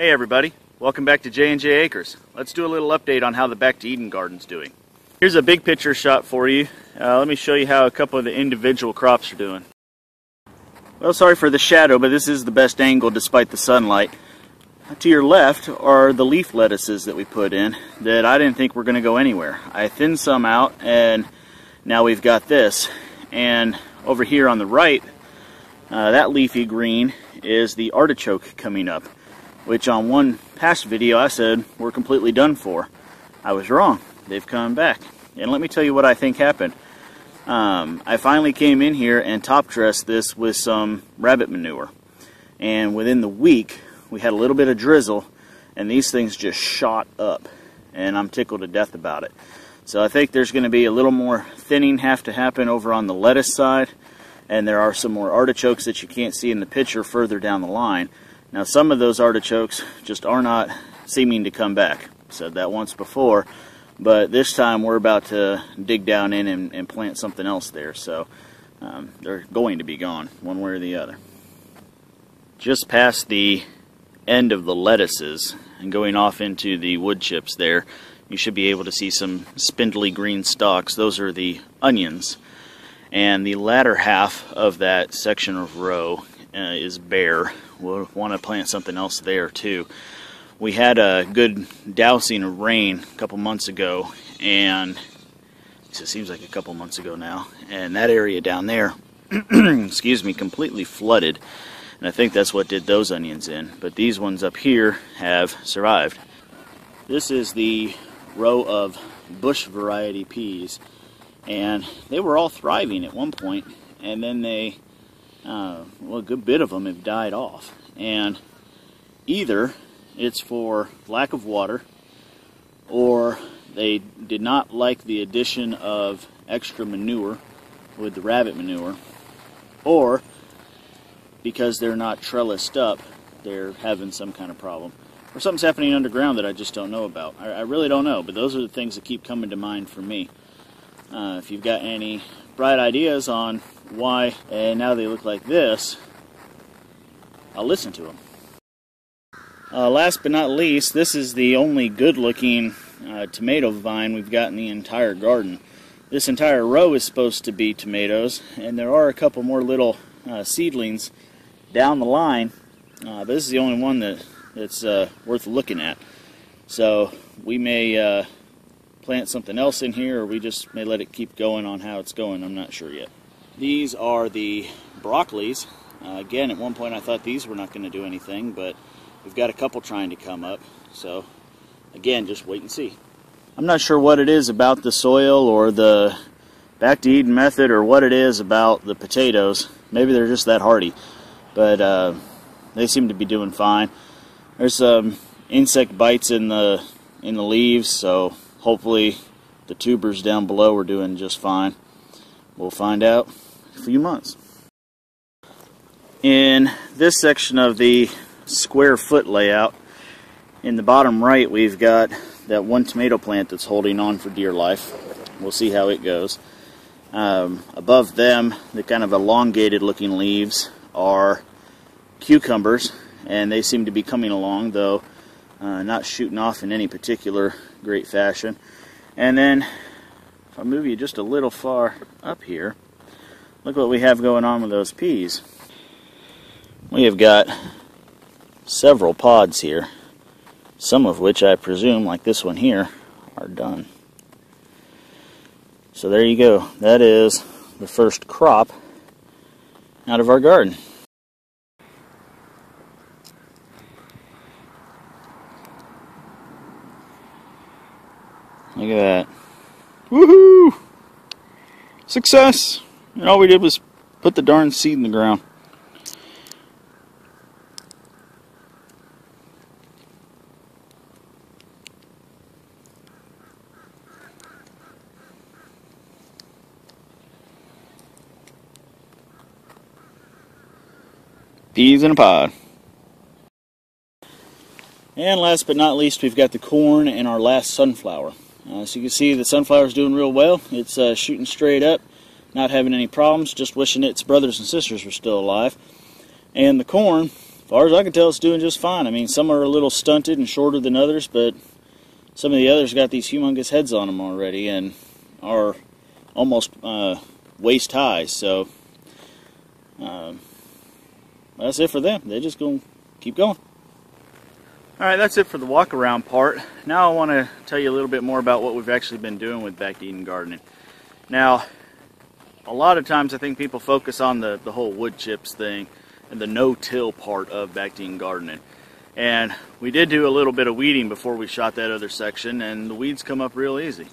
Hey everybody, welcome back to J&J Acres. Let's do a little update on how the Back to Eden garden's doing. Here's a big picture shot for you. Let me show you how a couple of the individual crops are doing. Well, sorry for the shadow, but this is the best angle despite the sunlight. To your left are the leaf lettuces that we put in that I didn't think were going to go anywhere. I thinned some out and now we've got this. And over here on the right, that leafy green is the artichoke coming up, which on one past video I said we're completely done for. I was wrong. They've come back. And let me tell you what I think happened. I finally came in here and top dressed this with some rabbit manure. And within the week, we had a little bit of drizzle, and these things just shot up. And I'm tickled to death about it. So I think there's going to be a little more thinning have to happen over on the lettuce side. And there are some more artichokes that you can't see in the picture further down the line. Now some of those artichokes just are not seeming to come back. Said that once before, but this time we're about to dig down in and plant something else there. So they're going to be gone one way or the other. Just past the end of the lettuces and going off into the wood chips there, you should be able to see some spindly green stalks. Those are the onions. And the latter half of that section of row is bare. We'll want to plant something else there too. We had a good dousing of rain a couple months ago, and it seems like a couple months ago now, and that area down there excuse me, completely flooded, and I think that's what did those onions in. But these ones up here have survived. This is the row of bush variety peas, and they were all thriving at one point, and then they well, a good bit of them have died off. And either it's for lack of water, or they did not like the addition of extra manure with the rabbit manure, or because they're not trellised up, they're having some kind of problem. Or something's happening underground that I just don't know about. I really don't know, but those are the things that keep coming to mind for me. If you've got any bright ideas on why and now they look like this, I'll listen to them. Last but not least, this is the only good looking tomato vine we've got in the entire garden. This entire row is supposed to be tomatoes, and there are a couple more little seedlings down the line, but this is the only one that's worth looking at. So we may plant something else in here, or we just may let it keep going on how it's going. I'm not sure yet. These are the broccolis. Again, at one point I thought these were not going to do anything, but we've got a couple trying to come up. So again, just wait and see. I'm not sure what it is about the soil or the Back to Eden method, or what it is about the potatoes. Maybe they're just that hardy, but they seem to be doing fine. There's some insect bites in the leaves, so hopefully the tubers down below are doing just fine. We'll find out in a few months. In this section of the square foot layout, in the bottom right we've got that one tomato plant that's holding on for dear life. We'll see how it goes. Above them, the kind of elongated looking leaves are cucumbers, and they seem to be coming along, though not shooting off in any particular great fashion. And then if I move you just a little far up here, look what we have going on with those peas. We have got several pods here, some of which I presume, like this one here, are done. So there you go. That is the first crop out of our garden. Look at that. Woohoo! Success! And all we did was put the darn seed in the ground. Peas in a pod. And last but not least, we've got the corn and our last sunflower. So you can see the sunflower's doing real well. It's shooting straight up, not having any problems, just wishing its brothers and sisters were still alive. And the corn, if far as I can tell, it's doing just fine. I mean, some are a little stunted and shorter than others, but some of the others got these humongous heads on them already and are almost waist high. So that's it for them. They're just going to keep going. Alright, that's it for the walk around part. Now I want to tell you a little bit more about what we've actually been doing with Back to Eden gardening. Now, a lot of times I think people focus on the whole wood chips thing and the no-till part of Back to Eden gardening. And we did do a little bit of weeding before we shot that other section, and the weeds come up real easy.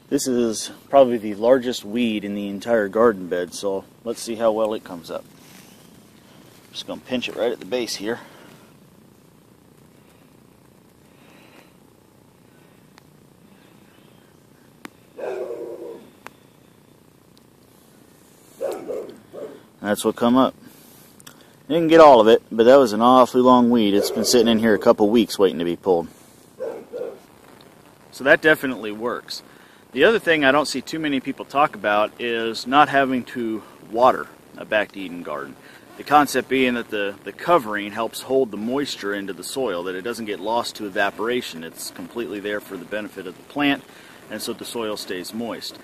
This is probably the largest weed in the entire garden bed, so let's see how well it comes up. Just going to pinch it right at the base here. That's what come up. Didn't get all of it, but that was an awfully long weed. It's been sitting in here a couple weeks waiting to be pulled. So that definitely works. The other thing I don't see too many people talk about is not having to water a Back to Eden garden. The concept being that the covering helps hold the moisture into the soil, that it doesn't get lost to evaporation. It's completely there for the benefit of the plant, and so the soil stays moist.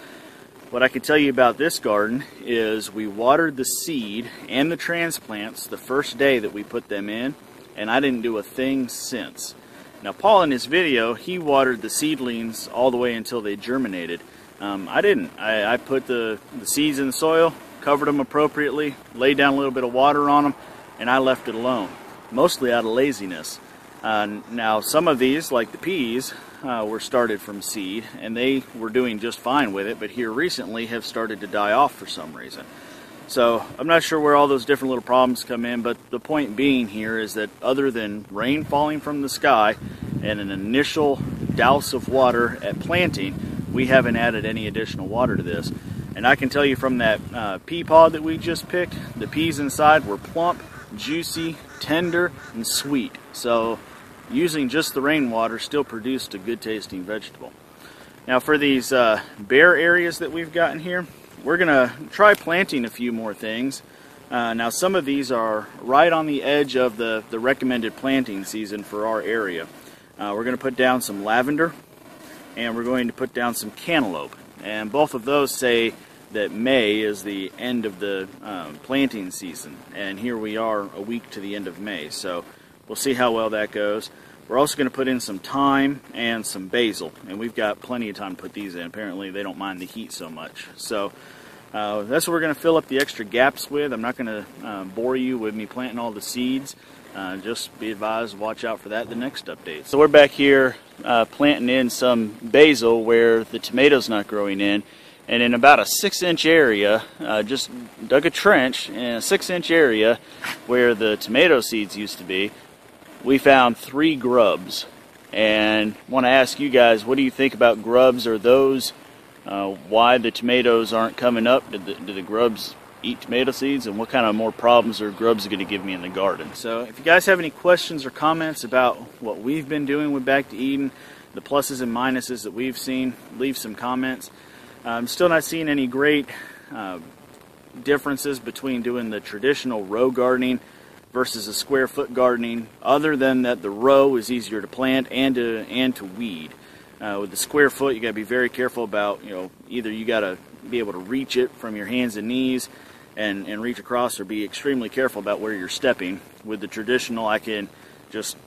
What I can tell you about this garden is we watered the seed and the transplants the first day that we put them in, and I didn't do a thing since. Now Paul in his video, he watered the seedlings all the way until they germinated. I didn't. I put the seeds in the soil, covered them appropriately, laid down a little bit of water on them, and I left it alone, mostly out of laziness. Now some of these, like the peas, were started from seed, and they were doing just fine with it, but here recently have started to die off for some reason. So I'm not sure where all those different little problems come in, but the point being here is that other than rain falling from the sky and an initial douse of water at planting, we haven't added any additional water to this. And I can tell you from that pea pod that we just picked, the peas inside were plump, juicy, tender, and sweet. So using just the rainwater still produced a good tasting vegetable. Now for these bare areas that we've gotten here, we're gonna try planting a few more things. Now some of these are right on the edge of the recommended planting season for our area. We're gonna put down some lavender, and we're going to put down some cantaloupe. And both of those say that May is the end of the planting season, and here we are a week to the end of May, so we'll see how well that goes. We're also going to put in some thyme and some basil, and we've got plenty of time to put these in. Apparently they don't mind the heat so much. So that's what we're going to fill up the extra gaps with. I'm not going to bore you with me planting all the seeds. Just be advised, watch out for that in the next update. So we're back here planting in some basil where the tomato's not growing in. And in about a 6-inch area, just dug a trench in a 6-inch area where the tomato seeds used to be, we found 3 grubs. And want to ask you guys, what do you think about grubs? Are those why the tomatoes aren't coming up? Do the grubs eat tomato seeds? And what kind of more problems are grubs going to give me in the garden? So if you guys have any questions or comments about what we've been doing with Back to Eden, the pluses and minuses that we've seen, leave some comments. I'm still not seeing any great differences between doing the traditional row gardening versus a square foot gardening, other than that the row is easier to plant and to weed. With the square foot, you got to be very careful about, either you got to be able to reach it from your hands and knees and reach across, or be extremely careful about where you're stepping. With the traditional, I can just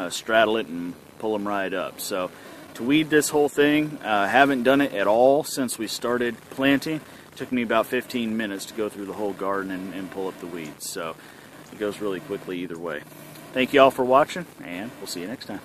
straddle it and pull them right up. So to weed this whole thing, haven't done it at all since we started planting. It took me about 15 minutes to go through the whole garden and pull up the weeds. So it goes really quickly either way. Thank you all for watching, and we'll see you next time.